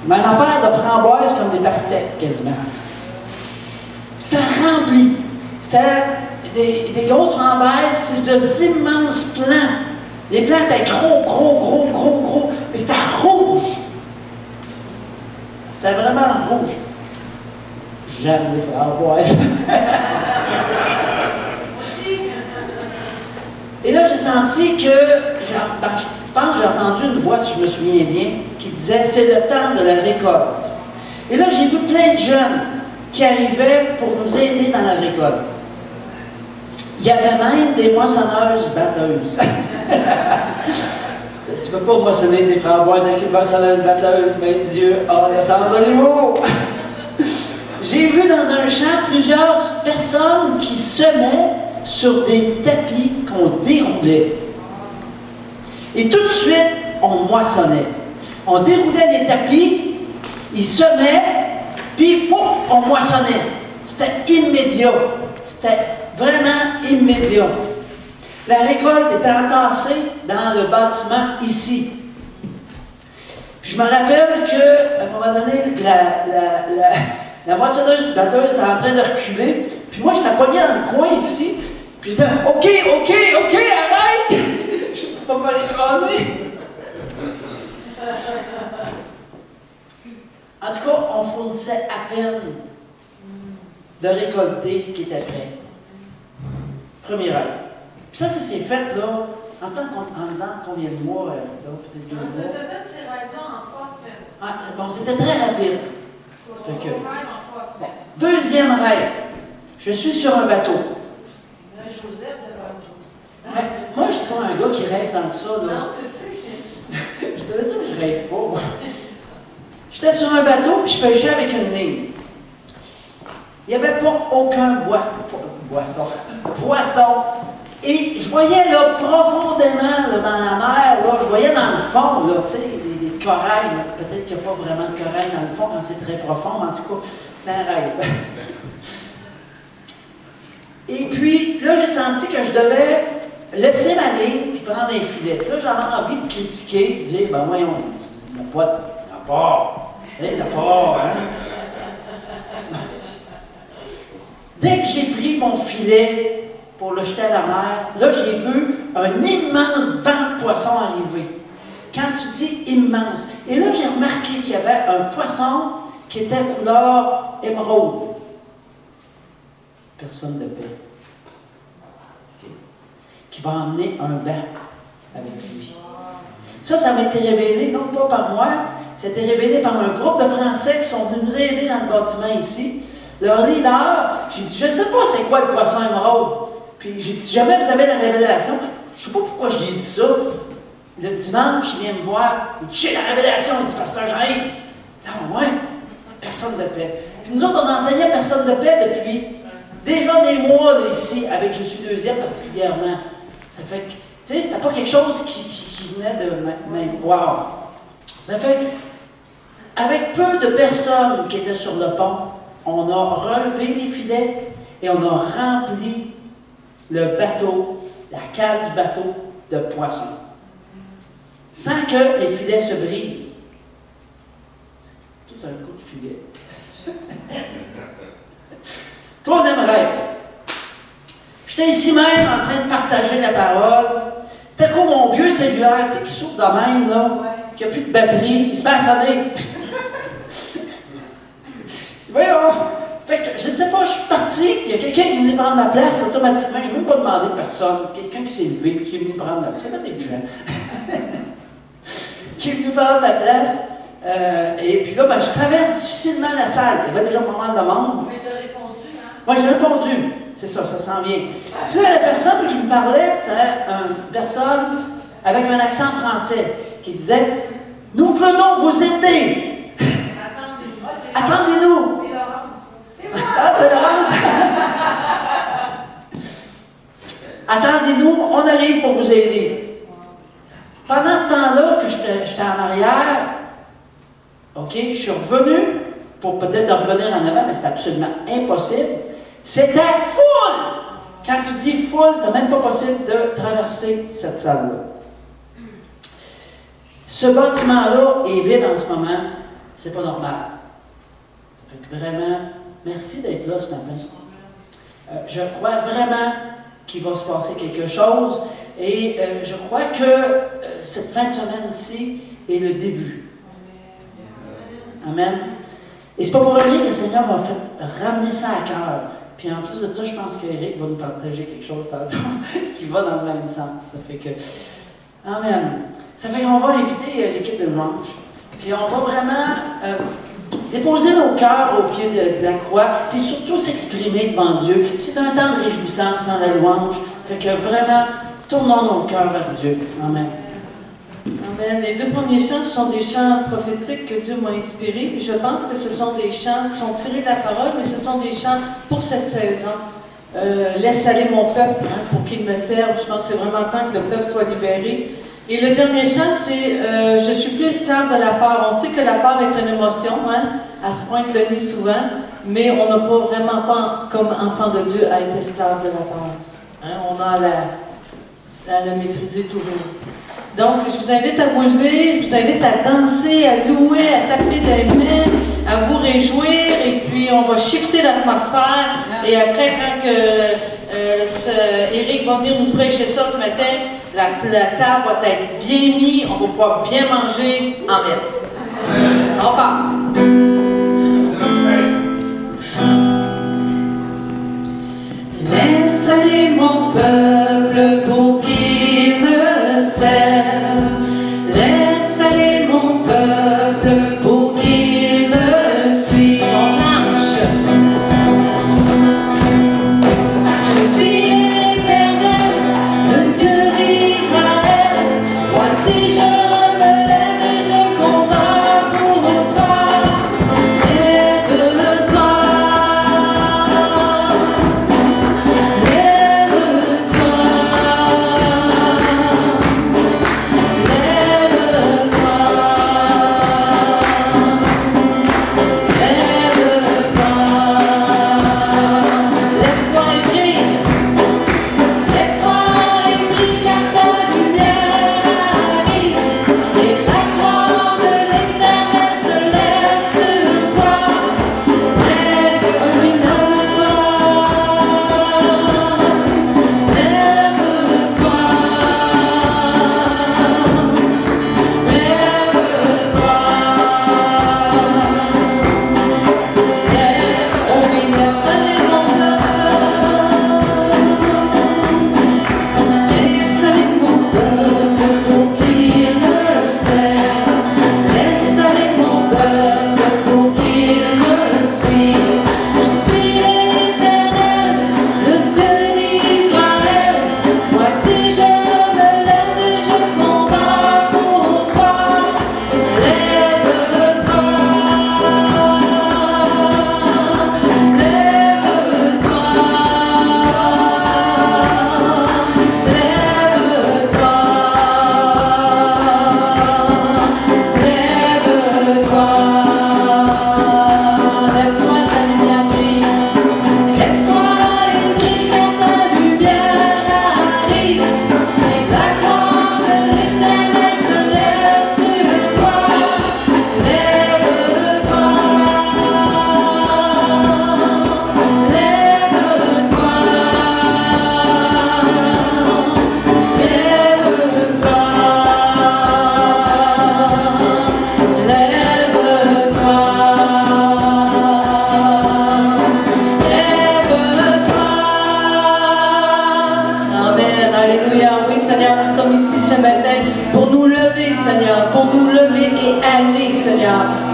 Mais une affaire de framboises comme des pastèques, quasiment. C'était rempli. C'était des grosses framboises, c'est de immenses plants. Les plants étaient gros. Mais c'était rouge. C'était vraiment rouge. J'aime les framboises. Et là, j'ai senti que, je pense que j'ai entendu une voix, si je me souviens bien, qui disait « c'est le temps de la récolte ». Et là, j'ai vu plein de jeunes qui arrivaient pour nous aider dans la récolte. Il y avait même des moissonneuses batteuses. Tu ne peux pas moissonner des framboises avec une moissonneuse batteuse, mais Dieu a le sens de l'humour. J'ai vu dans un champ plusieurs personnes qui semaient sur des tapis qu'on déroulait. Et tout de suite, on moissonnait. On déroulait les tapis, ils semaient, puis on moissonnait. C'était immédiat. C'était vraiment immédiat. La récolte était entassée dans le bâtiment ici. Puis je me rappelle qu'à un moment donné, la moissonneuse batteuse était en train de reculer, puis moi, j'étais pogné dans le coin ici, puis je disais « OK, arrête! Je ne peux pas l'écraser! » En tout cas, on fournissait à peine de récolter ce qui était prêt. Premier rêve. Puis ça s'est fait, là, en dedans combien de mois? Peut-être 2 mois. On a fait ces rêves-là en 3 semaines. Ah, bon, c'était très rapide. On rêve en 3 semaines. Deuxième rêve. Je suis sur un bateau. Joseph de Bateau. Ouais, moi, je ne suis pas un gars qui rêve tant que ça. Là. Non, c'est ça. Je devais dire que je ne rêve pas, moi. J'étais sur un bateau, puis je pêchais avec une ligne. Il n'y avait pas aucun poisson. Et je voyais là, profondément là, dans la mer, là, je voyais dans le fond, là, tu sais, des corails. Peut-être qu'il n'y a pas vraiment de corail dans le fond quand c'est très profond, mais en tout cas, c'était un rêve. Et puis, là, j'ai senti que je devais laisser ma ligne et prendre un filet. Là, j'avais envie de critiquer, de dire, ben voyons, il n'y a pas. Il n'y a pas, hein? Dès que j'ai pris mon filet pour le jeter à la mer, là, j'ai vu un immense banc de poissons arriver. Quand tu dis immense. Et là, j'ai remarqué qu'il y avait un poisson qui était couleur émeraude. Personne de paix. Okay. Qui va emmener un banc avec lui. Ça m'a été révélé, non pas par moi, c'était révélé par un groupe de Français qui sont venus nous aider dans le bâtiment ici. Leur leader, j'ai dit, je ne sais pas c'est quoi le poisson émeraude. Puis j'ai dit, si jamais vous avez la révélation, je ne sais pas pourquoi j'ai dit ça. Le dimanche, il vient me voir, il dit, j'ai la révélation, il dit, pasteur Jean-Yves. Il dit, ah ouais, personne de paix. Puis nous autres, on enseignait personne de paix depuis déjà des mois là, ici, avec Je suis deuxième particulièrement. Ça fait que, tu sais, c'était pas quelque chose qui venait de même. Wow! Ça fait que, avec peu de personnes qui étaient sur le pont, on a relevé les filets et on a rempli le bateau, la cale du bateau de poissons. Sans que les filets se brisent. Tout un coup de filet. Troisième rêve. J'étais ici même en train de partager la parole. T'as comme mon vieux cellulaire, tu sais, qui souffle de même, là, qui n'a plus de batterie, il se met à sonner. Voyons! Fait que, je ne sais pas, je suis parti, il y a quelqu'un qui est venu prendre ma place automatiquement. Je ne vais même pas demander à personne. Quelqu'un qui s'est levé, qui est venu prendre ma place. C'est là des gens. Qui est venu prendre la place. Et puis là, ben, je traverse difficilement la salle. Il y avait déjà pas mal de monde. Mais tu as répondu, hein? Moi, j'ai répondu. C'est ça, ça s'en vient. Puis là, la personne qui me parlait, c'était une personne avec un accent français qui disait « Nous venons vous aider. Attendez-nous. » C'est Laurence. C'est moi. Ah, c'est Laurence. Attendez-nous, on arrive pour vous aider. Pendant ce temps-là, que j'étais en arrière, OK, je suis revenu pour peut-être revenir en avant, mais c'était absolument impossible. C'était full! Quand tu dis full, c'était même pas possible de traverser cette salle-là. Ce bâtiment-là est vide en ce moment. c'est pas normal. Ça fait que vraiment, merci d'être là ce matin. Je crois vraiment qu'il va se passer quelque chose et je crois que cette fin de semaine-ci est le début. Amen. Et c'est pas pour rien que le Seigneur m'a fait ramener ça à cœur. Puis en plus de ça, je pense qu'Éric va nous partager quelque chose tantôt qui va dans le même sens. Ça fait que, amen. Ça fait qu'on va inviter l'équipe de louange. Puis on va vraiment déposer nos cœurs au pied de la croix, puis surtout s'exprimer devant Dieu. C'est un temps de réjouissance en la louange. Fait que vraiment, tournons nos cœurs vers Dieu. Amen. Amen. Les deux premiers chants, ce sont des chants prophétiques que Dieu m'a inspirés. Je pense que ce sont des chants qui sont tirés de la parole, mais ce sont des chants pour cette saison. Laisse aller mon peuple pour qu'il me serve. Je pense que c'est vraiment temps que le peuple soit libéré. Et le dernier chant, c'est je suis plus esclave de la peur. On sait que la peur est une émotion, elle se pointe le nez souvent, mais on n'a pas vraiment pas, comme enfant de Dieu, à être esclave de la peur. On a à la maîtriser toujours. Donc, je vous invite à vous lever, je vous invite à danser, à louer, à taper des mains, à vous réjouir, et puis on va shifter l'atmosphère. Et après, quand Éric va venir nous prêcher ça ce matin, la table va être bien mise, on va pouvoir bien manger en messe. On part. Laisse aller mon peuple pour qu'il me serve. Laisse aller mon peuple pour qu'il me suive. On marche. Je suis l'Éternel, le Dieu d'Israël. Voici je me lève et je combats pour toi. Lève-toi.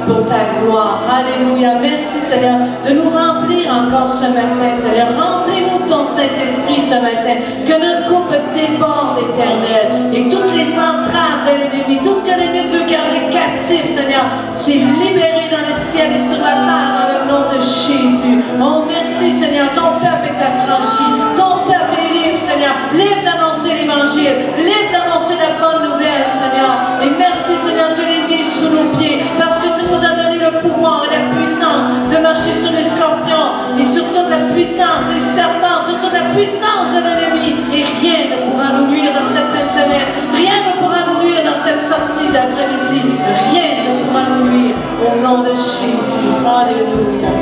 Pour ta gloire. Alléluia. Merci Seigneur de nous remplir encore ce matin, Seigneur. Remplis-nous de ton Saint-Esprit ce matin. Que notre coupe déborde, Éternel. Et toutes les entraves de l'ennemi, tout ce que l'ennemi veut garder captif, Seigneur, c'est libéré dans le ciel et sur la terre dans le nom de Jésus. Oh, merci Seigneur. Ton peuple est affranchi. Ton peuple est libre, Seigneur. Libre d'annoncer l'Évangile. Libre d'annoncer la bonne nouvelle, Seigneur. Et merci Seigneur que l'ennemi est sous nos pieds. Parce que tu nous as donné le pouvoir et la puissance de marcher sur les scorpions et sur toute la puissance des serpents, sur toute la puissance de l'ennemi. Et rien ne pourra nous nuire dans cette fin de semaine. Rien ne pourra nous nuire dans cette sortie d'après-midi. Rien ne pourra nous lui, au nom de Jésus. Alléluia.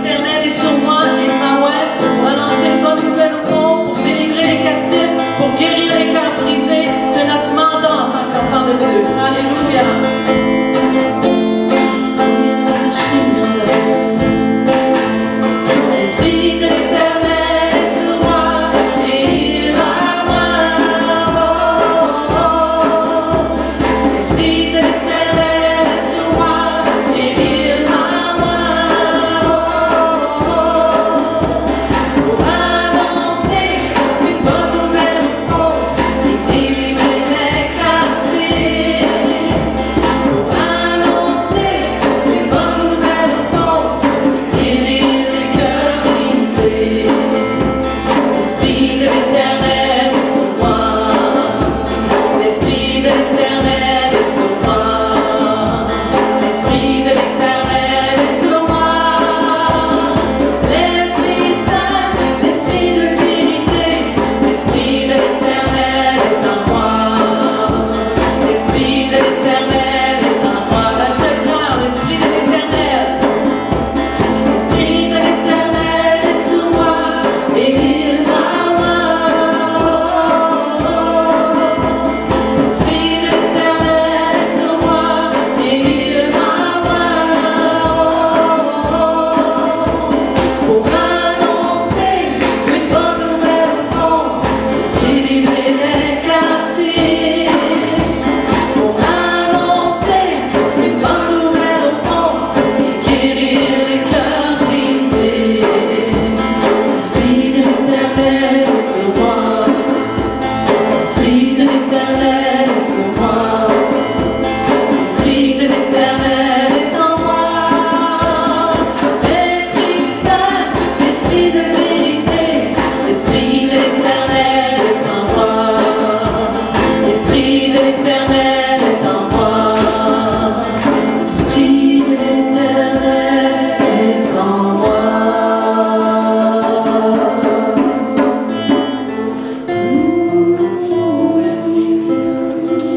L'Éternel est sur moi, il m'a pour annoncer une bonne nouvelle au monde, pour délivrer les captifs, pour guérir les cœurs brisés. C'est notre mandat en tant qu'enfant de Dieu. Alléluia. L'Esprit de l'Éternel est sur moi, et il m'envoie. L'Esprit de l'Éternel est sur moi, et il m'envoie pour annoncer une bonne nouvelle aux pauvres et délivrer les captifs. Pour annoncer une bonne nouvelle aux pauvres, guérir les cœurs brisés. L'Esprit de l'Éternel est sur moi. L'Esprit de l'Éternel est sur moi. L'Esprit de l'Éternel est sur moi. L'Esprit Saint, l'Esprit de vérité, l'Esprit de l'Éternel est en moi. L'Esprit de l'Éternel est en moi. D'un seul cœur, l'Esprit de l'Éternel. L'Esprit de l'Éternel est sur moi, et il m'envoie. L'Esprit de l'Éternel est sur moi, et il m'envoie pour annoncer une bonne nouvelle aux pauvres, délivrer les captifs. Pour annoncer une bonne nouvelle aux pauvres, guérir les cœurs brisés. L'Esprit de l'Éternel est sur moi. L'Esprit de l'Éternel est sur moi. L'Esprit de l'Éternel est en moi. L'Esprit Saint, l'Esprit de vérité, l'Esprit de l'Éternel est en moi. L'Esprit de l'Éternel est en moi. L'Esprit de l'Éternel est en moi. Merci, Seigneur.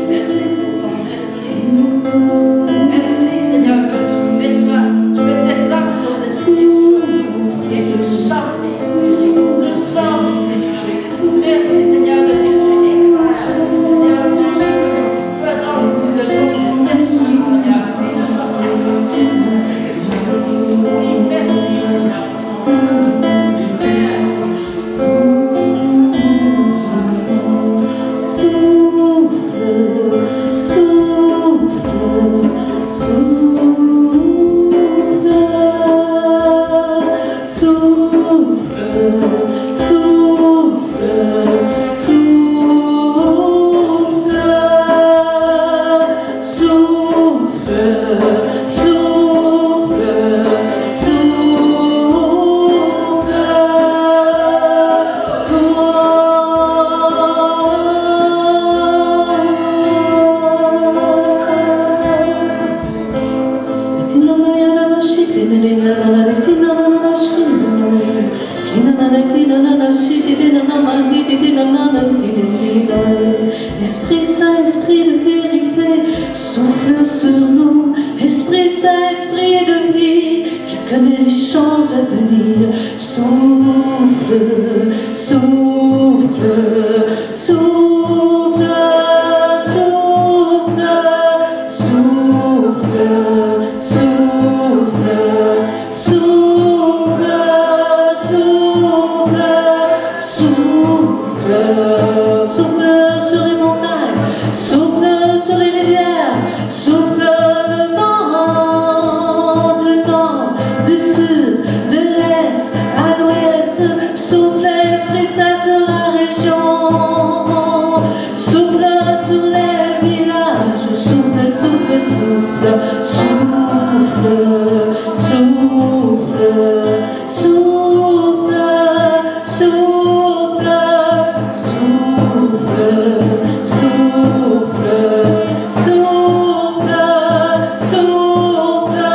Merci pour ton esprit. Merci, Seigneur, que tu fais descendre ton esprit sur nous et nous sommes inspirés, nous sommes dirigés. Merci, Seigneur, de ce que tu éclaires. Seigneur, tout ce que nous faisons de ton esprit, Seigneur, nous sommes attentifs à ce que tu nous dis. Oui, merci, Seigneur. Esprit Saint, Esprit de vérité, souffle sur nous. Esprit Saint, Esprit de vie, qui connaît les choses à venir. Souffle, souffle, souffle, souffle, souffle, souffle, souffle, souffle, souffle, souffle sur les montagnes, souffle sur les rivières, souffle le vent du nord, du sud, de l'est à l'ouest, souffle Esprit Saint sur la région, souffle sur les villages, souffle, souffle, souffle, souffle, souffle, souffle, souffle, souffle, souffle, souffle, souffle,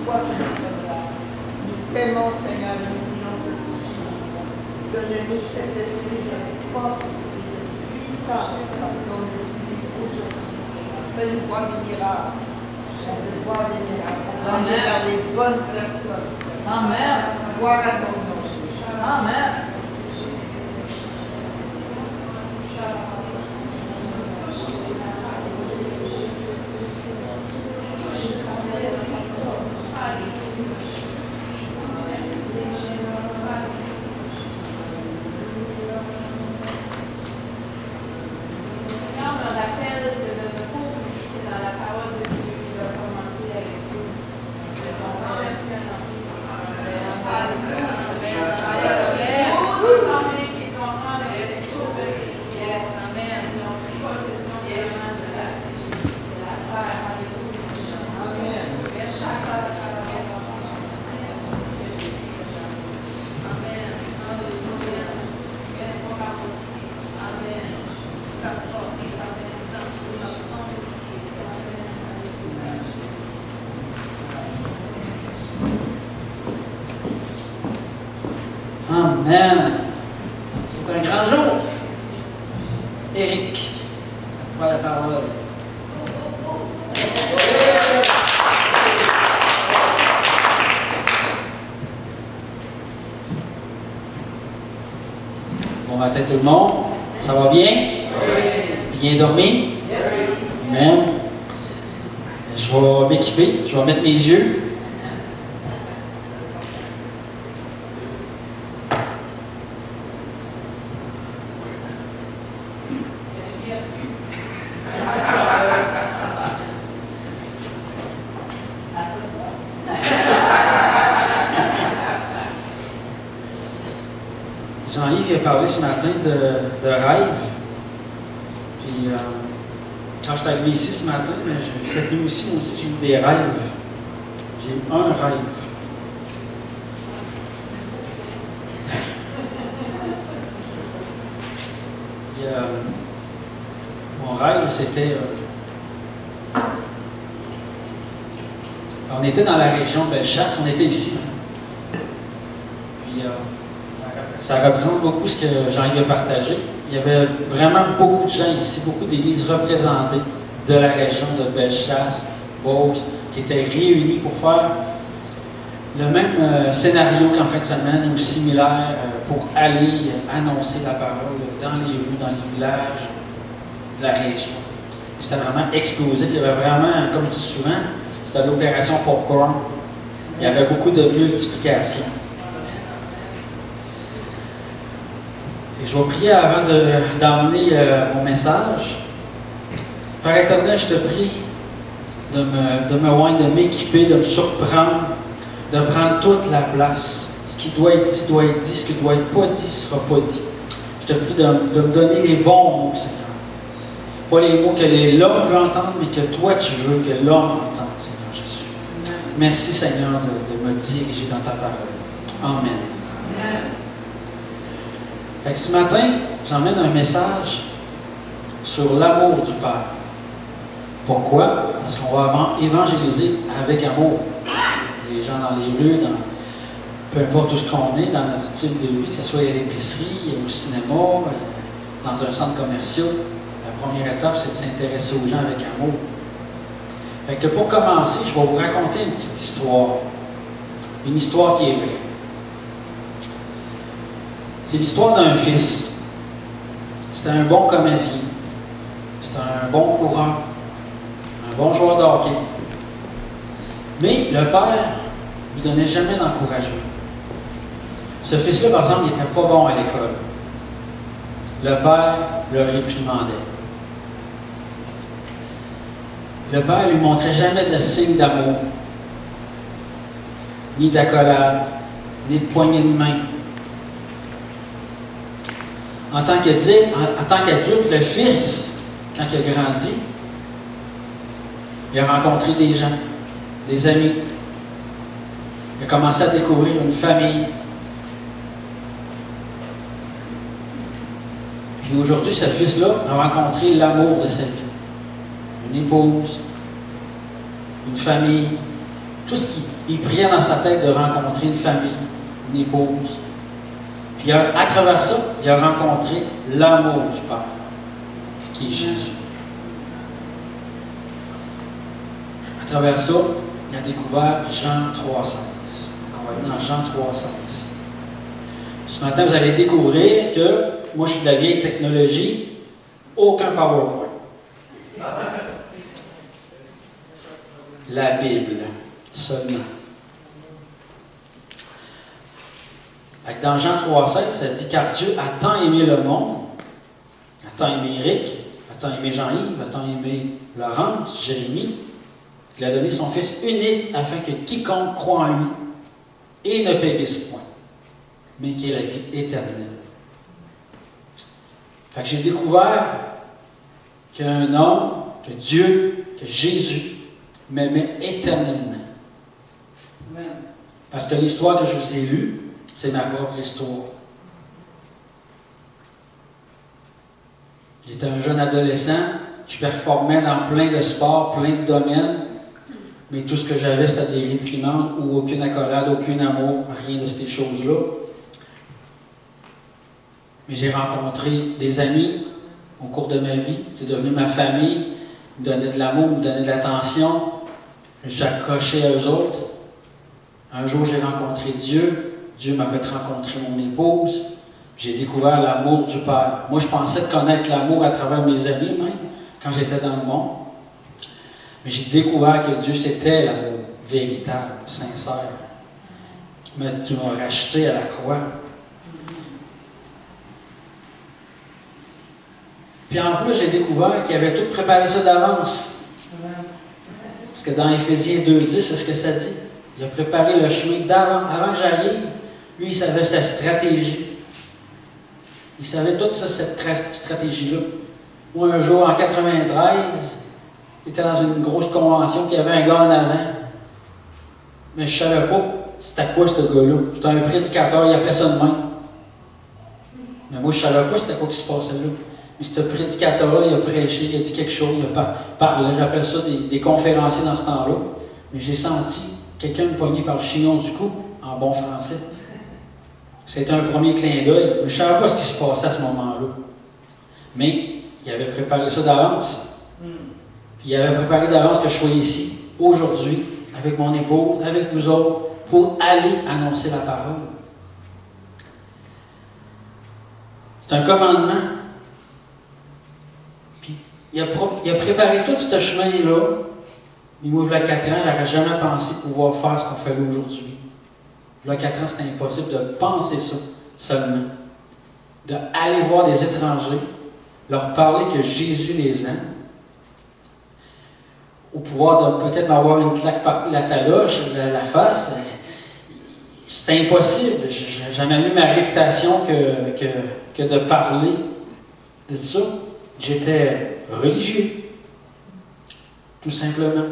toi qui nous sommes là. Nous t'aimons, Seigneur, et nous voulons te suivre. Donne-nous cet esprit de force et de puissance par ton esprit aujourd'hui. Fais-nous voir des miracles. Fais-nous voir des miracles. Amen. Dans les bonnes personnes. Amen. Gloire à ton nom, Jésus. Amen. Amen. C'est un grand jour. Éric, voilà la parole. Bon matin tout le monde. Ça va bien? Oui. Bien dormi? Yes. Amen. Je vais m'équiper, je vais mettre mes yeux. Jean-Yves a parlé ce matin de rêve. Puis, quand je suis arrivé ici ce matin, cette nuit aussi, moi aussi, j'ai eu des rêves. J'ai eu un rêve. Puis, mon rêve, c'était... on était dans la région de Bellechasse, on était ici. Puis, ça représente beaucoup ce que Jean-Yves a partagé. Il y avait vraiment beaucoup de gens ici, beaucoup d'églises représentées de la région de Bellechasse, Beauce, qui étaient réunis pour faire le même scénario qu'en fin de semaine, ou similaire, pour aller annoncer la parole dans les rues, dans les villages de la région. C'était vraiment explosif. Il y avait vraiment, comme je dis souvent, c'était l'opération Popcorn. Il y avait beaucoup de multiplication. Et je vais prier avant d'emmener mon message. Père éternel, je te prie de me m'équiper, de me surprendre, de prendre toute la place. Ce qui doit être dit, ce qui doit être pas dit, ne sera pas dit. Je te prie de me donner les bons mots, Seigneur. Pas les mots que l'homme veut entendre, mais que toi tu veux que l'homme entende, Seigneur Jésus. Merci, Seigneur, de me diriger dans ta parole. Amen. Amen. Fait que ce matin, j'emmène un message sur l'amour du Père. Pourquoi? Parce qu'on va évangéliser avec amour. Les gens dans les rues, peu importe où ce qu'on est, dans notre style de vie, que ce soit à l'épicerie, au cinéma, dans un centre commercial, la première étape, c'est de s'intéresser aux gens avec amour. Fait que pour commencer, je vais vous raconter une petite histoire. Une histoire qui est vraie. C'est l'histoire d'un fils. C'était un bon comédien. C'était un bon coureur. Un bon joueur de hockey. Mais le père ne lui donnait jamais d'encouragement. Ce fils-là, par exemple, il n'était pas bon à l'école. Le père le réprimandait. Le père ne lui montrait jamais de signe d'amour, ni d'accolade, ni de poignée de main. En tant qu'adulte, le fils, quand il a grandi, il a rencontré des gens, des amis. Il a commencé à découvrir une famille. Puis aujourd'hui, ce fils-là a rencontré l'amour de sa vie. Une épouse, une famille, Tout ce qu'il priait dans sa tête de rencontrer une famille, une épouse. Puis à travers ça, il a rencontré l'amour du Père, qui est Jésus. À travers ça, il a découvert Jean 3,16. On va aller dans Jean 3,16. Ce matin, vous allez découvrir que moi, je suis de la vieille technologie, aucun PowerPoint. La Bible, seulement. Dans Jean 3,16, ça dit « Car Dieu a tant aimé le monde, a tant aimé Eric, a tant aimé Jean-Yves, a tant aimé Laurence, Jérémie, qu'il a donné son Fils unique afin que quiconque croit en lui et ne périsse point, mais qu'il ait la vie éternelle. » Fait que j'ai découvert qu'un homme, que Dieu, que Jésus m'aimait éternellement. Parce que l'histoire que je vous ai lue, c'est ma propre histoire. J'étais un jeune adolescent, je performais dans plein de sports, plein de domaines, mais tout ce que j'avais, c'était des réprimandes ou aucune accolade, aucun amour, rien de ces choses-là. Mais j'ai rencontré des amis au cours de ma vie, c'est devenu ma famille, ils me donnaient de l'amour, ils me donnaient de l'attention, je me suis accroché à eux autres. Un jour, j'ai rencontré Dieu. Dieu m'a fait rencontrer mon épouse. J'ai découvert l'amour du Père. Moi, je pensais connaître l'amour à travers mes amis, même, quand j'étais dans le monde. Mais j'ai découvert que Dieu, c'était l'amour véritable, sincère, qui m'a racheté à la croix. Puis en plus, j'ai découvert qu'il avait tout préparé ça d'avance. Parce que dans Éphésiens 2,10, c'est ce que ça dit. Il a préparé le chemin d'avant. Avant que j'arrive, lui, il savait sa stratégie. Il savait toute cette stratégie-là. Moi, un jour, en 93, j'étais dans une grosse convention, puis il y avait un gars en avant. Mais je ne savais pas c'était quoi ce gars-là. C'était un prédicateur, il appelait ça de même. Mais moi, je ne savais pas c'était quoi qui se passait là. Mais ce prédicateur-là, il a prêché, il a dit quelque chose, il a parlé. J'appelle ça des conférenciers dans ce temps-là. Mais j'ai senti quelqu'un me pogner par le chignon du cou, en bon français. C'était un premier clin d'œil. Je ne savais pas ce qui se passait à ce moment-là. Mais il avait préparé ça d'avance. Puis il avait préparé d'avance que je sois ici, aujourd'hui, avec mon épouse, avec vous autres, pour aller annoncer la parole. C'est un commandement. Puis il a préparé tout ce chemin-là. Il m'ouvre à 4 ans, j'aurais jamais pensé pouvoir faire ce qu'on fait là aujourd'hui. Là, 4 ans, c'était impossible de penser ça seulement. D'aller voir des étrangers, leur parler que Jésus les aime, au pouvoir de peut-être m'avoir une claque par la taloche, la face. C'était impossible. J'ai jamais eu ma réputation que de parler de ça. J'étais religieux, tout simplement.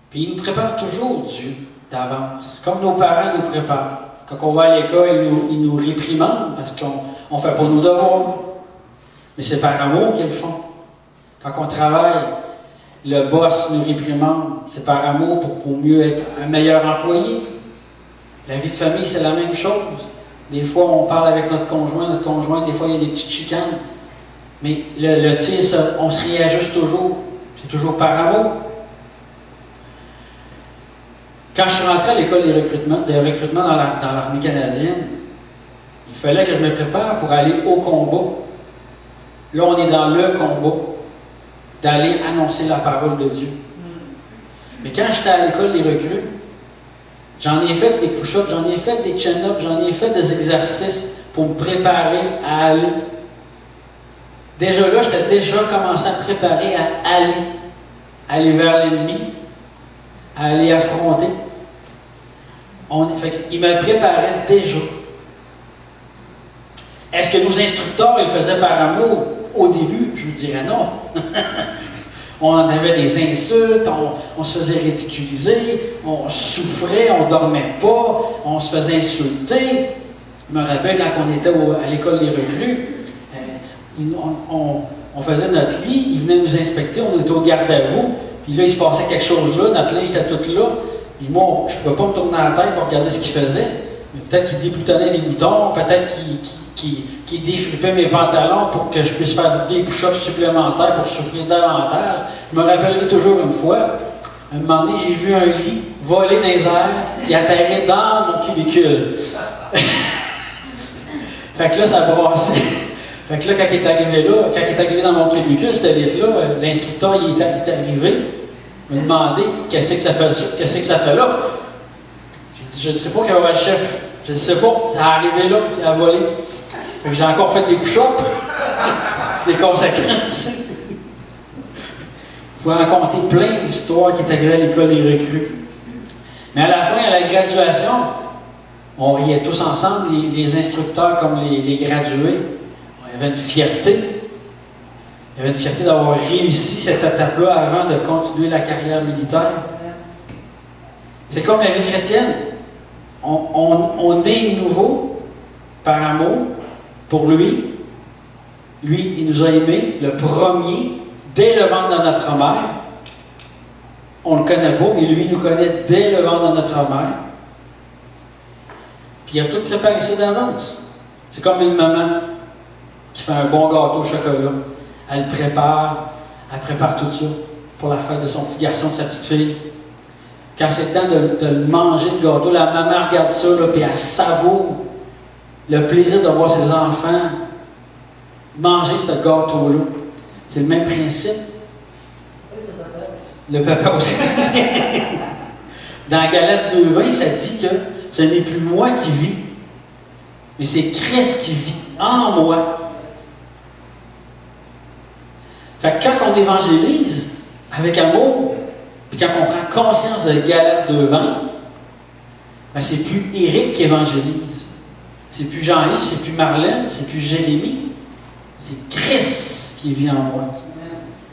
Puis il nous prépare toujours, Dieu, d'avance. Comme nos parents nous préparent. Quand on va à l'école, ils nous réprimandent parce qu'on ne fait pas nos devoirs. Mais c'est par amour qu'ils le font. Quand on travaille, le boss nous réprimande. C'est par amour pour mieux être un meilleur employé. La vie de famille, c'est la même chose. Des fois, on parle avec notre conjoint, des fois, il y a des petites chicanes. Mais le tir, on se réajuste toujours. C'est toujours par amour. Quand je suis rentré à l'école de recrutement dans l'armée canadienne, il fallait que je me prépare pour aller au combat. Là, on est dans le combat, d'aller annoncer la parole de Dieu. Mais quand j'étais à l'école des recrues, j'en ai fait des push-ups, j'en ai fait des chin-ups, j'en ai fait des exercices pour me préparer à aller. Déjà là, j'étais déjà commencé à me préparer à aller vers l'ennemi, à aller affronter. Il me préparait déjà. Est-ce que nos instructeurs, ils le faisaient par amour? Au début, je vous dirais non. On avait des insultes, on se faisait ridiculiser, on souffrait, on ne dormait pas, on se faisait Je me rappelle quand on était à l'école des recrues, on faisait notre lit, il venait nous inspecter, on était au garde à vous, puis là, il se passait quelque chose là, notre linge était tout là, et moi, je ne pouvais pas me tourner la tête pour regarder ce qu'il faisait, mais peut-être qu'il déboutonnait les boutons, peut-être qu'il défrippait mes pantalons pour que je puisse faire des push-ups supplémentaires pour souffrir davantage. Je me rappellerai toujours une fois, à un moment donné, j'ai vu un lit voler dans les airs et atterrir dans mon cubicule. Fait que là, ça brassait. Fait que là, quand il est arrivé dans mon cubicule, cette lit-là, l'instructeur, il est arrivé, il m'a demandé qu'est-ce que ça fait là. J'ai dit, je ne sais pas quel va être le chef. Je ne sais pas, ça a arrivé là, puis ça a volé. Fait que j'ai encore fait des push-ups, des conséquences. Il faut raconter plein d'histoires qui est arrivées à l'école des recrues. Mais à la fin, à la graduation, on riait tous ensemble, les instructeurs comme les gradués. Il y avait une fierté. Il y avait une fierté d'avoir réussi cette étape-là avant de continuer la carrière militaire. C'est comme la vie chrétienne. On est nouveau par amour pour lui. Lui, il nous a aimés, le premier, dès le ventre de notre mère. On ne le connaît pas, mais lui, il nous connaît dès le ventre de notre mère. Puis il a tout préparé ça d'avance. C'est comme une maman qui fait un bon gâteau au chocolat. Elle prépare tout ça pour la fête de son petit garçon, de sa petite fille. Quand c'est le temps de le manger, le gâteau, la maman regarde ça, là, puis elle savoure le plaisir de voir ses enfants manger ce gâteau-là. C'est le même principe. Le papa aussi. Dans Galates 2:20, ça dit que ce n'est plus moi qui vis, mais c'est Christ qui vit en moi. Fait que quand on évangélise avec amour, puis quand on prend conscience de Galates 2:20, ben c'est plus Éric qui évangélise. C'est plus Jean-Yves, c'est plus Marlène, c'est plus Jérémie. C'est Christ qui vit en moi.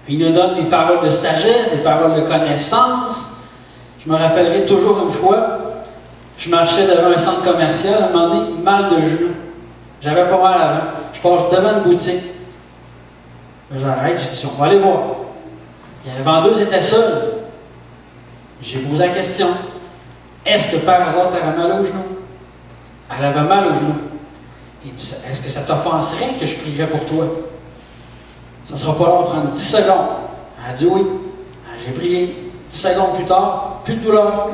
Il nous donne des paroles de sagesse, des paroles de connaissance. Je me rappellerai toujours une fois, je marchais devant un centre commercial, à un moment donné, mal de genoux. J'avais pas mal avant. Je passe devant une boutique. J'arrête, j'ai dit, on va aller voir. Et la vendeuse était seule. J'ai posé la question, est-ce que par hasard, tu avais mal aux genoux? Elle avait mal aux genoux. Il dit, est-ce que ça t'offenserait que je prierais pour toi? Ça ne sera pas long de prendre 10 secondes. Elle a dit oui. J'ai prié. 10 secondes plus tard, plus de douleur.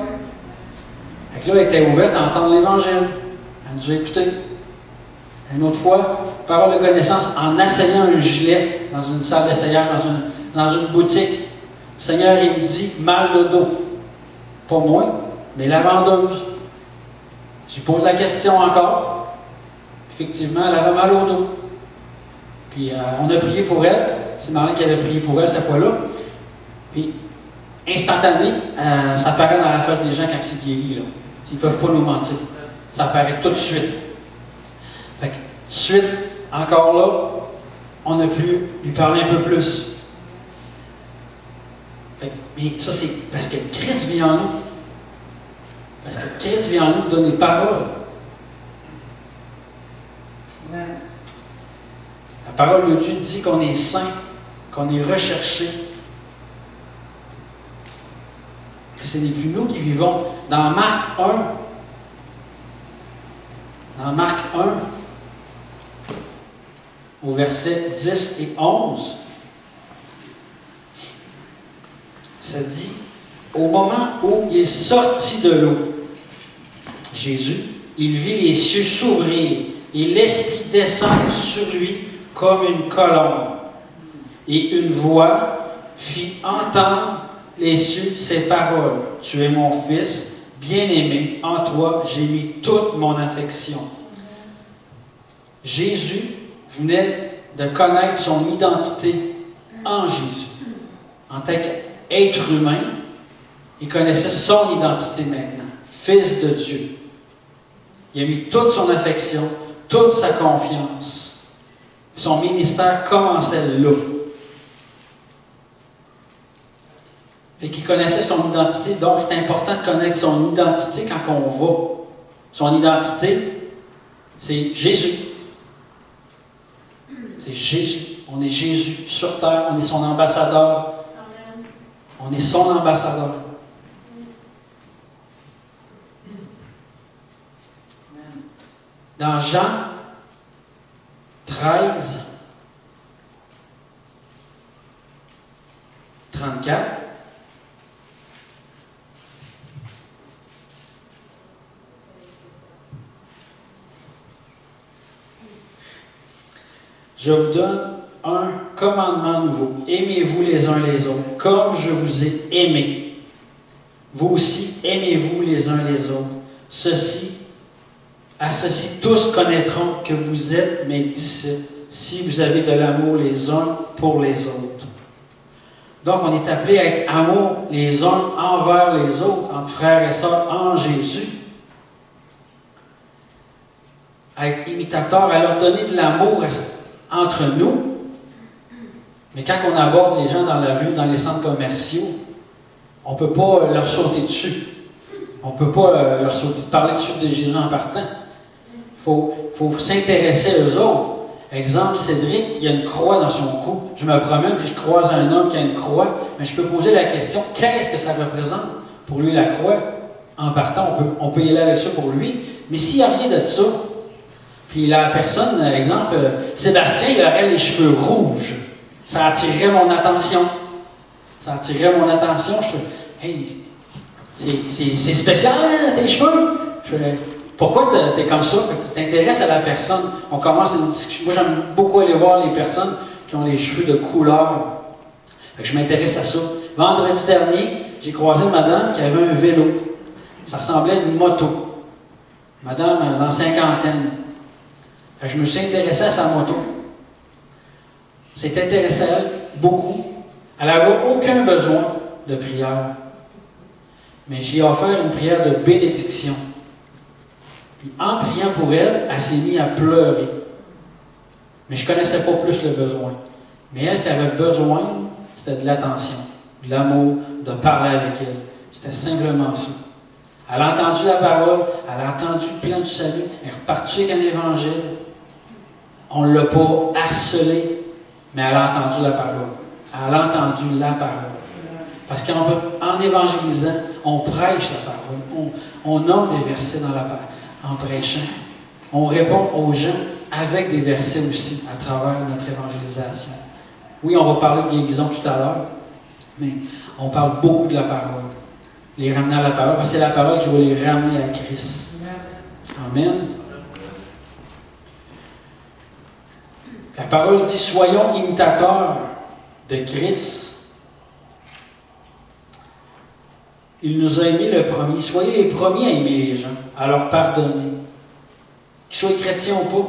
Fait que là, elle était ouverte à entendre l'Évangile. Elle nous a écouté. Une autre fois, parole de connaissance, en asseyant un gilet dans une salle d'essayage, dans une boutique. Le Seigneur, il me dit, mal de dos. Pas moi, mais la vendeuse. Je pose la question encore. Effectivement, elle avait mal au dos. Puis on a prié pour elle. C'est Marlène qui avait prié pour elle cette fois-là. Puis, instantané, ça apparaît dans la face des gens quand c'est guéri. Ils ne peuvent pas nous mentir. Ça apparaît tout de suite. Fait que, tout de suite, encore là, on a pu lui parler un peu plus. Fait que, mais ça, c'est parce que Christ vit en nous. Parce que Christ vit en nous donner parole. La parole de Dieu dit qu'on est saint, qu'on est recherché, que ce n'est plus nous qui vivons. Dans Marc 1, au verset 10 et 11, ça dit, au moment où il sortit de l'eau, Jésus, il vit les cieux s'ouvrir et l'Esprit descendre sur lui comme une colombe. Et une voix fit entendre les cieux ces paroles. Tu es mon Fils, bien-aimé, en toi j'ai mis toute mon affection. Jésus venait de connaître son identité en Jésus. En tant qu'être humain, il connaissait son identité maintenant. Fils de Dieu. Il a mis toute son affection, toute sa confiance. Son ministère commençait là. Et qu'il connaissait son identité, donc c'est important de connaître son identité quand on va. Son identité, c'est Jésus. C'est Jésus. On est Jésus sur terre, on est son ambassadeur. On est son ambassadeur. Dans Jean 13, 34, je vous donne un commandement nouveau. Aimez-vous les uns les autres, comme je vous ai aimé. Vous aussi, aimez-vous les uns les autres. À ceci, tous connaîtront que vous êtes mes disciples, si vous avez de l'amour les uns pour les autres. Donc, on est appelé à être amour les uns envers les autres, entre frères et sœurs en Jésus. À être imitateurs, à leur donner de l'amour entre nous. Mais quand on aborde les gens dans la rue, dans les centres commerciaux, on ne peut pas leur sauter dessus. On ne peut pas leur parler dessus de Jésus en partant. Il faut s'intéresser aux autres. Exemple, Cédric, il a une croix dans son cou. Je me promène puis je croise un homme qui a une croix. Mais je peux poser la question, qu'est-ce que ça représente pour lui la croix? En partant, on peut y aller avec ça pour lui. Mais s'il n'y a rien de ça, puis la personne, exemple, Sébastien, il aurait les cheveux rouges. Ça attirerait mon attention. Ça attirerait mon attention. Je fais, hey, c'est spécial, hein, tes cheveux? Pourquoi tu es comme ça? Tu t'intéresses à la personne. On commence une discussion. Moi, j'aime beaucoup aller voir les personnes qui ont les cheveux de couleur. Je m'intéresse à ça. Vendredi dernier, j'ai croisé une madame qui avait un vélo. Ça ressemblait à une moto. Madame dans cinquantaine. Je me suis intéressé à sa moto. C'est intéressé à elle beaucoup. Elle n'avait aucun besoin de prière. Mais j'ai offert une prière de bénédiction. Puis en priant pour elle, elle s'est mise à pleurer. Mais je ne connaissais pas plus le besoin. Mais elle, ce qu'elle avait besoin, c'était de l'attention, de l'amour, de parler avec elle. C'était simplement ça. Elle a entendu la parole, elle a entendu le plan du salut, elle est repartie avec un évangile. On ne l'a pas harcelée, mais elle a entendu la parole. Elle a entendu la parole. Parce qu'en évangélisant, on prêche la parole. On nomme des versets dans la parole. En prêchant, on répond aux gens avec des versets aussi à travers notre évangélisation. Oui, on va parler de guérison tout à l'heure, mais on parle beaucoup de la parole. Les ramener à la parole, parce que c'est la parole qui va les ramener à Christ. Amen. La parole dit, soyons imitateurs de Christ. Il nous a aimés le premier. Soyez les premiers à aimer les gens, à leur pardonner. Qu'ils soient chrétiens ou pas.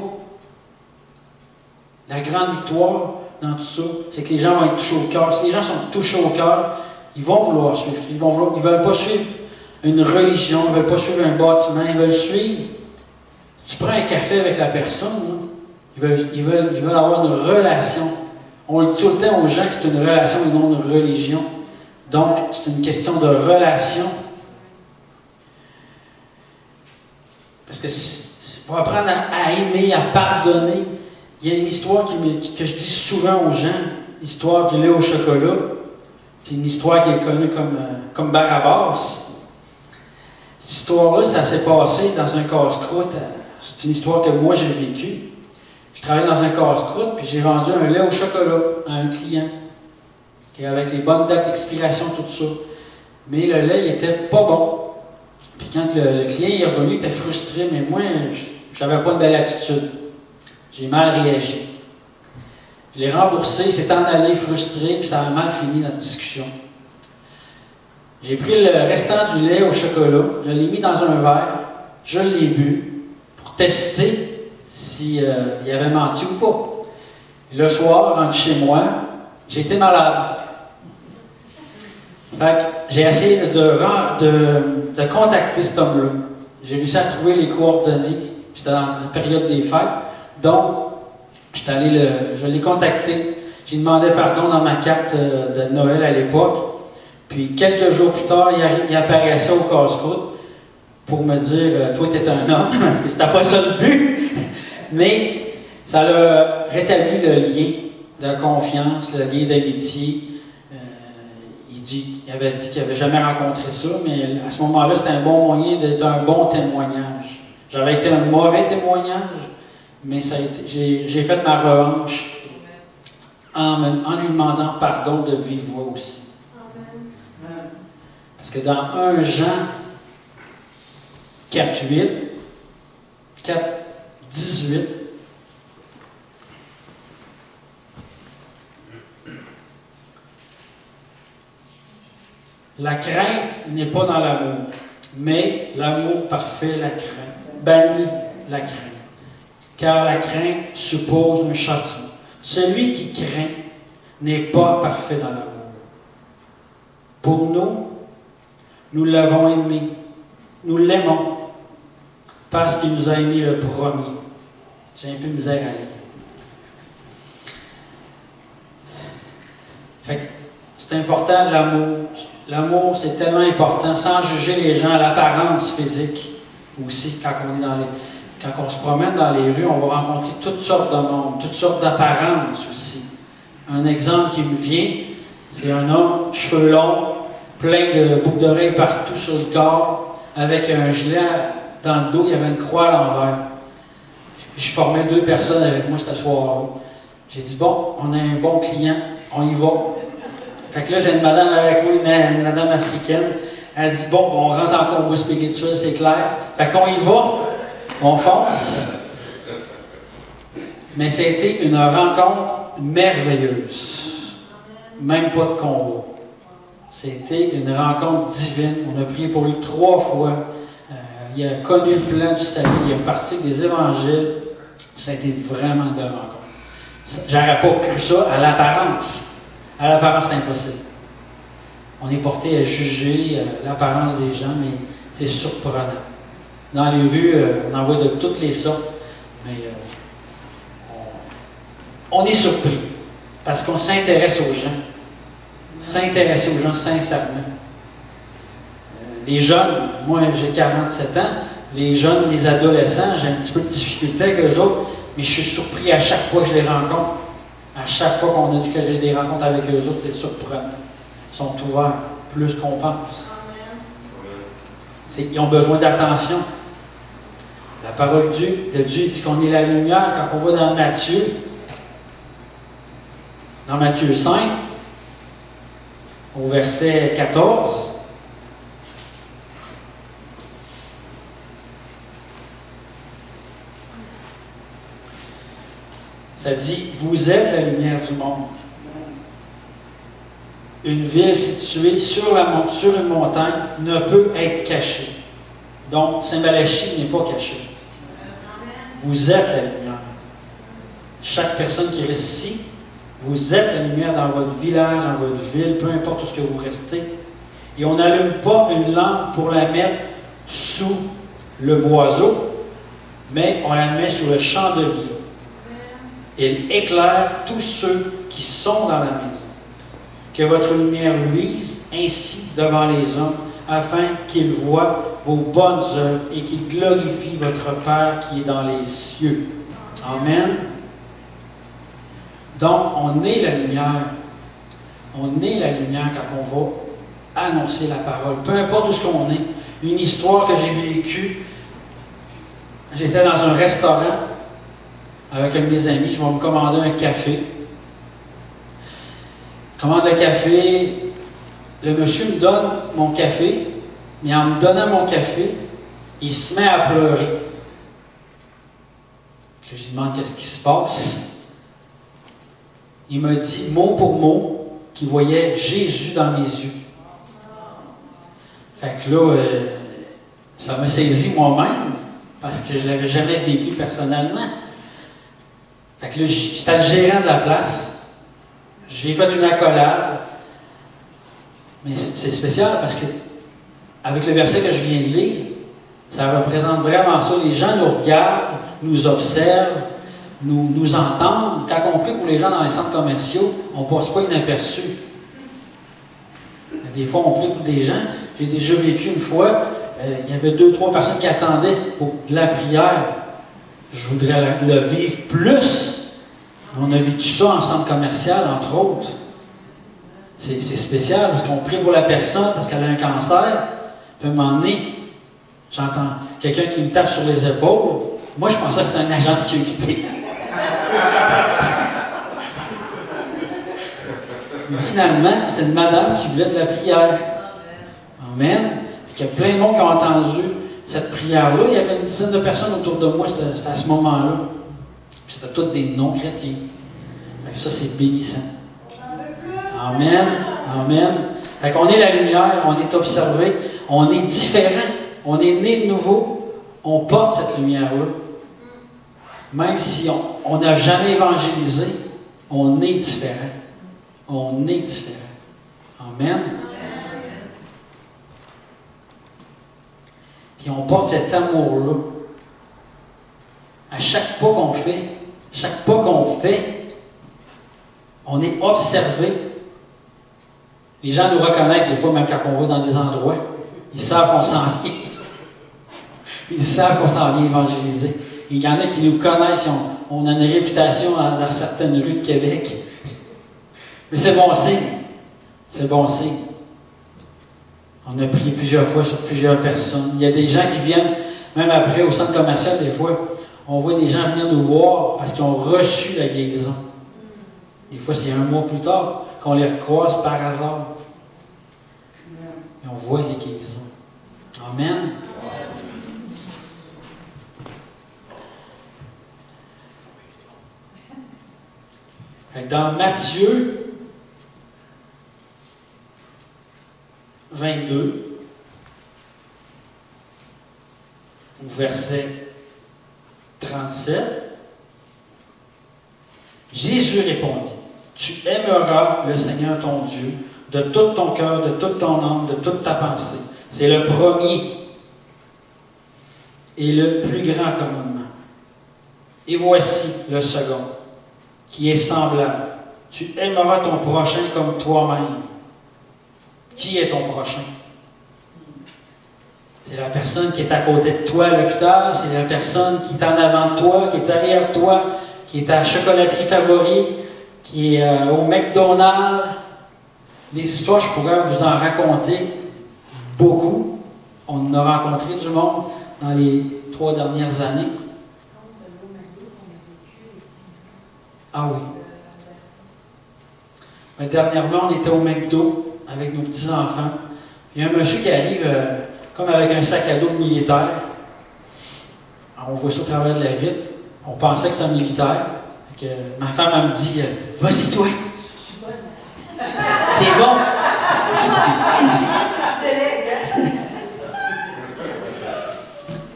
La grande victoire dans tout ça, c'est que les gens vont être touchés au cœur. Si les gens sont touchés au cœur, ils vont vouloir suivre. Ils ne veulent pas suivre une religion, ils ne veulent pas suivre un bâtiment, ils veulent suivre. Si tu prends un café avec la personne, là, ils veulent avoir une relation. On le dit tout le temps aux gens que c'est une relation et non une religion. Donc, c'est une question de relation. Parce que pour apprendre à aimer, à pardonner, il y a une histoire que je dis souvent aux gens, l'histoire du lait au chocolat. C'est une histoire qui est connue comme Barabbas. Cette histoire-là, ça s'est passé dans un casse-croûte. C'est une histoire que moi j'ai vécue. Je travaillais dans un casse-croûte, puis j'ai vendu un lait au chocolat à un client. Et avec les bonnes dates d'expiration, tout ça. Mais le lait, il n'était pas bon. Puis quand le client est revenu, il était frustré, mais moi, je n'avais pas une belle attitude. J'ai mal réagi. Je l'ai remboursé, il s'est en allé frustré, puis ça a mal fini notre discussion. J'ai pris le restant du lait au chocolat, je l'ai mis dans un verre, je l'ai bu, pour tester s'il avait menti ou pas. Et le soir, rentré chez moi, j'ai été malade. Fait que j'ai essayé de contacter cet homme-là. J'ai réussi à trouver les coordonnées. C'était dans la période des fêtes. Donc, je l'ai contacté. J'ai demandé pardon dans ma carte de Noël à l'époque. Puis, quelques jours plus tard, il apparaissait au casse-croûte pour me dire « Toi, t'es un homme », parce que c'était pas ça le but. Mais ça a rétabli le lien. de confiance, le lien d'amitié. Il avait dit qu'il n'avait jamais rencontré ça, mais à ce moment-là, c'était un bon moyen d'être un bon témoignage. J'avais été un mauvais témoignage, mais j'ai fait ma revanche en lui demandant pardon de vive voix aussi. Parce que dans 1 Jean 4:8, 4:18, la crainte n'est pas dans l'amour, mais l'amour parfait la crainte, bannit la crainte, car la crainte suppose un châtiment. Celui qui craint n'est pas parfait dans l'amour. Pour nous l'avons aimé, nous l'aimons, parce qu'il nous a aimés le premier. J'ai un peu de misère à lire. Fait que c'est important l'amour. L'amour, c'est tellement important, sans juger les gens à l'apparence physique aussi. Quand on se promène dans les rues, on va rencontrer toutes sortes de monde, toutes sortes d'apparences aussi. Un exemple qui me vient, c'est un homme, cheveux longs, plein de boucles d'oreilles partout sur le corps, avec un gilet dans le dos, il y avait une croix à l'envers. Je formais 2 personnes avec moi ce soir-là. J'ai dit, bon, on a un bon client, on y va. Fait que là, j'ai une madame avec moi, une madame africaine. Elle dit, bon, on rentre en combat spirituel, c'est clair. Fait qu'on y va, on fonce. Mais c'était une rencontre merveilleuse. Même pas de combat. C'était une rencontre divine. On a prié pour lui 3 fois. Il a connu le plan du salut. Il a parti des évangiles. Ça a été vraiment une belle rencontre. J'aurais pas cru ça à l'apparence. À l'apparence, c'est impossible. On est porté à juger l'apparence des gens, mais c'est surprenant. Dans les rues, on en voit de toutes les sortes, mais on est surpris parce qu'on s'intéresse aux gens. S'intéresser aux gens sincèrement. Les jeunes, moi j'ai 47 ans, les jeunes, les adolescents, j'ai un petit peu de difficulté avec eux autres, mais je suis surpris à chaque fois que je les rencontre. À chaque fois que j'ai des rencontres avec eux autres, c'est surprenant. Ils sont ouverts, plus qu'on pense. Ils ont besoin d'attention. La parole de Dieu dit qu'on est la lumière. Quand on va dans Matthieu 5, au verset 14, ça dit, vous êtes la lumière du monde. Une ville située sur une montagne ne peut être cachée. Donc, Saint-Malachie n'est pas caché. Vous êtes la lumière. Chaque personne qui reste ici, vous êtes la lumière dans votre village, dans votre ville, peu importe où ce que vous restez. Et on n'allume pas une lampe pour la mettre sous le boiseau, mais on la met sur le chandelier. Elle éclaire tous ceux qui sont dans la maison. Que votre lumière luise ainsi devant les hommes, afin qu'ils voient vos bonnes œuvres et qu'ils glorifient votre Père qui est dans les cieux. Amen. Donc, on est la lumière. On est la lumière quand on va annoncer la parole. Peu importe où ce qu'on est. Une histoire que j'ai vécue, j'étais dans un restaurant avec un de mes amis, je vais me commander un café. Je commande le café, le monsieur me donne mon café, mais en me donnant mon café, il se met à pleurer. Je lui demande qu'est-ce qui se passe. Il me dit, mot pour mot, qu'il voyait Jésus dans mes yeux. Fait que là, ça m'a saisi moi-même, parce que je ne l'avais jamais vécu personnellement. Fait que là, j'étais le gérant de la place. J'ai fait une accolade. Mais c'est spécial parce que, avec le verset que je viens de lire, ça représente vraiment ça. Les gens nous regardent, nous observent, nous entendent. Quand on prie pour les gens dans les centres commerciaux, on ne passe pas inaperçu. Des fois, on prie pour des gens. J'ai déjà vécu une fois, il y avait 2-3 personnes qui attendaient pour de la prière. Je voudrais le vivre plus, On a vécu ça en centre commercial, entre autres. C'est spécial parce qu'on prie pour la personne parce qu'elle a un cancer. Puis à un moment donné, j'entends quelqu'un qui me tape sur les épaules. Moi, je pensais que c'était un agent de sécurité. Mais finalement, c'est une madame qui voulait de la prière. Amen. Il y a plein de monde qui ont entendu cette prière-là. Il y avait une dizaine de personnes autour de moi, c'était à ce moment-là. Puis c'était tous des non-chrétiens. Fait que ça, c'est bénissant. Amen. Amen. Fait qu'on est la lumière, on est observé, on est différent, on est né de nouveau, on porte cette lumière-là. Même si on n'a jamais évangélisé, on est différent. On est différent. Amen. Puis on porte cet amour-là. À chaque pas qu'on fait, on est observé. Les gens nous reconnaissent des fois, même quand on va dans des endroits. Ils savent qu'on s'en vient. Ils savent qu'on s'en vient évangéliser. Il y en a qui nous connaissent. On a une réputation dans certaines rues de Québec. Mais c'est bon signe. C'est bon signe. On a prié plusieurs fois sur plusieurs personnes. Il y a des gens qui viennent, même après au centre commercial, des fois, on voit des gens venir nous voir parce qu'ils ont reçu la guérison. Des fois, c'est un mois plus tard qu'on les recroise par hasard. Et on voit les guérisons. Amen. Dans Matthieu 22, au verset 37, Jésus répondit, « Tu aimeras le Seigneur ton Dieu de tout ton cœur, de toute ton âme, de toute ta pensée. » C'est le premier et le plus grand commandement. Et voici le second, qui est semblable. « Tu aimeras ton prochain comme toi-même. » Qui est ton prochain? C'est la personne qui est à côté de toi à l'hôpital, c'est la personne qui est en avant de toi, qui est derrière toi, qui est à la chocolaterie favori, qui est au McDonald's. Des histoires, je pourrais vous en raconter beaucoup. On en a rencontré du monde dans les 3 dernières années. Ah oui. Mais dernièrement, on était au McDo avec nos petits-enfants. Il y a un monsieur qui arrive comme avec un sac à dos militaire. Alors, on voit ça au travers de la vitre. On pensait que c'était un militaire. Que ma femme, elle me dit « Vas-y, toi! » T'es bon!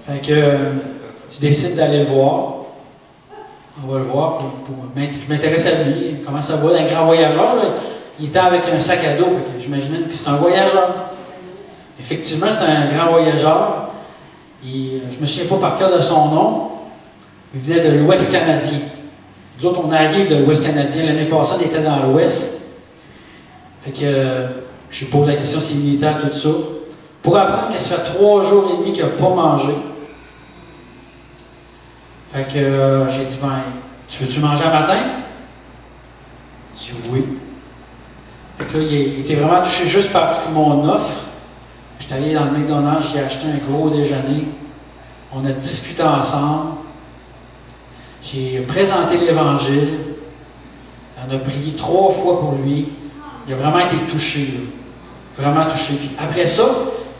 Fait que je décide d'aller le voir. On va le voir. Je m'intéresse à lui. Comment ça va? Un grand voyageur. Là. Il était avec un sac à dos. Fait que j'imaginais que c'est un voyageur. Effectivement, c'est un grand voyageur. Je ne me souviens pas par cœur de son nom. Il venait de l'Ouest canadien. Nous autres, on arrive de l'Ouest canadien. L'année passée, on était dans l'Ouest. Fait que je lui pose la question s'il est militaire, tout ça. Pour apprendre que ça fait 3 jours et demi qu'il n'a pas mangé. Fait que j'ai dit, ben, tu veux-tu manger à matin? Il dit oui. Fait que là, il était vraiment touché juste par mon offre. J'étais allé dans le McDonald's, j'ai acheté un gros déjeuner. On a discuté ensemble. J'ai présenté l'Évangile. On a prié 3 fois pour lui. Il a vraiment été touché, là. Vraiment touché. Puis après ça,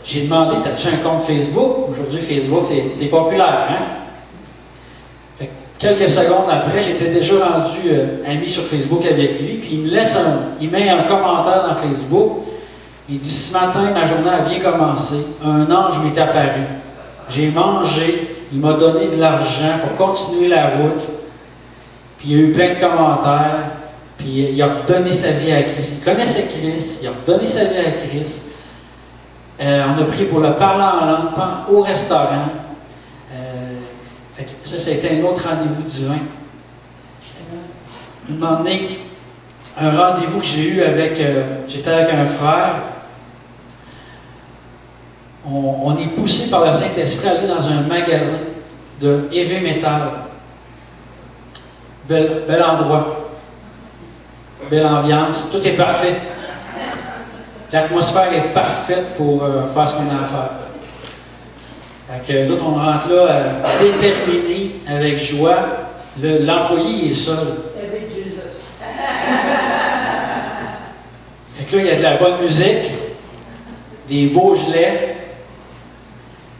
j'ai demandé, as-tu un compte Facebook? Aujourd'hui, Facebook, c'est populaire, hein? Fait que quelques secondes après, j'étais déjà rendu ami sur Facebook avec lui. Puis il met un commentaire dans Facebook. Il dit, ce matin, ma journée a bien commencé. Un ange m'est apparu. J'ai mangé. Il m'a donné de l'argent pour continuer la route. Puis il y a eu plein de commentaires. Puis il a redonné sa vie à Christ. Il connaissait Christ. Il a redonné sa vie à Christ. On a prié pour le parler en langue au restaurant. Ça a été un autre rendez-vous divin. Un moment donné, un rendez-vous que j'ai eu avec... j'étais avec un frère. On est poussé par le Saint-Esprit à aller dans un magasin de heavy metal. bel endroit, belle ambiance, tout est parfait. L'atmosphère est parfaite pour faire ce qu'on a à faire. Fait que d'autres, on rentre là déterminé, avec joie. L'employé est seul. Avec Jésus. Fait que là, il y a de la bonne musique, des beaux gelets.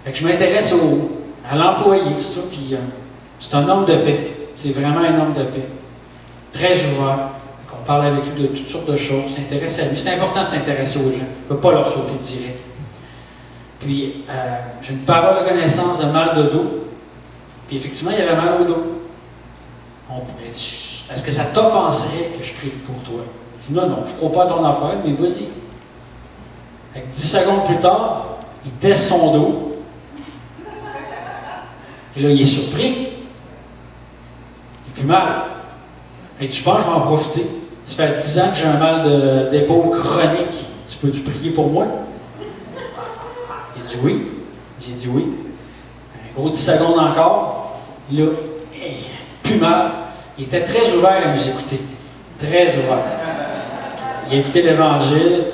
Fait que je m'intéresse à l'employé, tout ça, puis c'est un homme de paix. C'est vraiment un homme de paix. Très ouvert. On parle avec lui de toutes sortes de choses, s'intéresse à lui. C'est important de s'intéresser aux gens. On ne peut pas leur sauter direct. Puis, j'ai une parole de connaissance de mal de dos. Puis, effectivement, il y avait mal au dos. Est-ce que ça t'offenserait que je prie pour toi? Je dis non, je ne crois pas à ton affaire, mais vas-y. Fait que 10 secondes plus tard, il teste son dos. Et là, il est surpris. Il a plus mal. Et tu penses que je vais en profiter? Ça fait 10 ans que j'ai un mal d'épaule chronique. Tu peux-tu prier pour moi? Il dit oui. J'ai dit oui. Un gros 10 secondes encore. Là, plus mal. Il était très ouvert à nous écouter. Très ouvert. Il a écouté l'Évangile.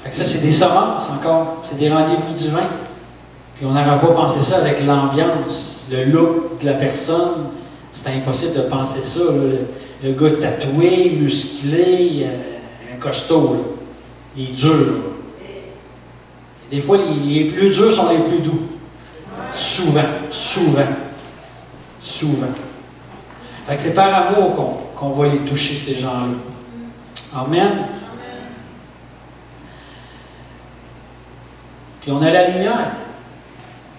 Fait que ça, c'est des semences encore. C'est des rendez-vous divins. Puis on n'aurait pas pensé ça avec l'ambiance, le look de la personne. C'était impossible de penser ça. Là. Le gars tatoué, musclé, un costaud. Là. Il est dur. Là. Des fois, les plus durs sont les plus doux. Souvent. Fait que c'est par amour qu'on va les toucher, ces gens-là. Amen. Puis on a la lumière.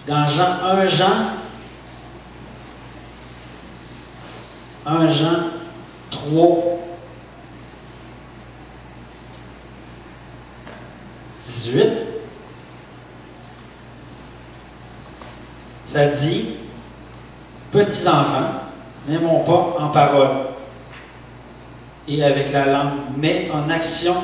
Dans 1 Jean 3, 18, ça dit, petits enfants, n'aimons pas en parole et avec la langue, mais en action